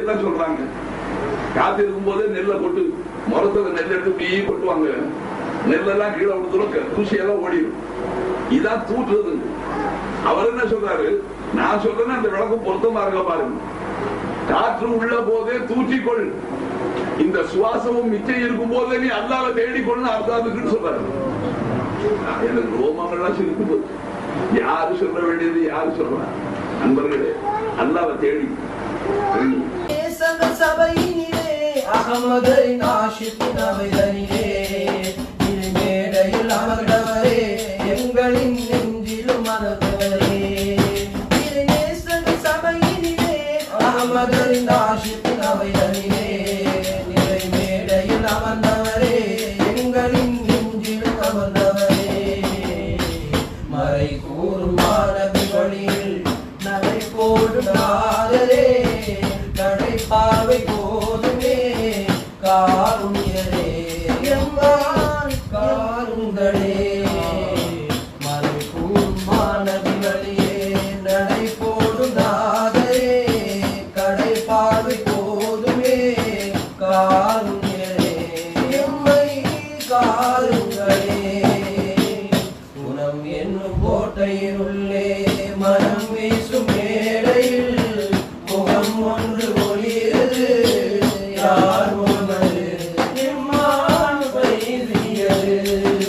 தான் சொல்றாங்க. காத்து இருக்கும் போதே நெல்லை கொட்டு, மரத்துல நெல் எடுத்து இப்படியே கொட்டுவாங்க, நெல்லெல்லாம் கீழே விழுந்துடும், தூசியெல்லாம் ஓடிடும். இதான் தூற்றுறது. அவர் என்ன சொல்றாரு, நான் சொல்றேன்னு அந்த விளக்கம் பொருத்தமா இருக்க பாருங்க. காற்று உள்ள போதே தூற்றிக்கொள், இந்த சுவாசமும் மிச்சம் இருக்கும் போதே நீ அல்லாஹ்வை தேடிக்கொள்ளு அர்த்தம் சொல்றாரு. எனக்கு ரோமங்கள்லாம் சிரிக்கும் போது யாரு சொல்ல வேண்டியது யாரு சொல்றா? நண்பர்களே, அல்லாஹ்வை தேடி சபையினிலே அகமதரின் ஆஷிக்கின் அவைதனிலே மேடையில் அமர்ந்தவரே எங்களின் நெஞ்சிலும் அமர்ந்தவரே. சபையினிலே அகமதரின் ஆஷிக்கின் அவைதனிலே நிலை மேடையில் அமர்ந்தவரே எங்களின் நெஞ்சிலும் அமர்ந்தவரே. மறை கூறும் மாணவி வழியில் நடை போடும் நாதரே, நடை பார்வை போதுமே காரும்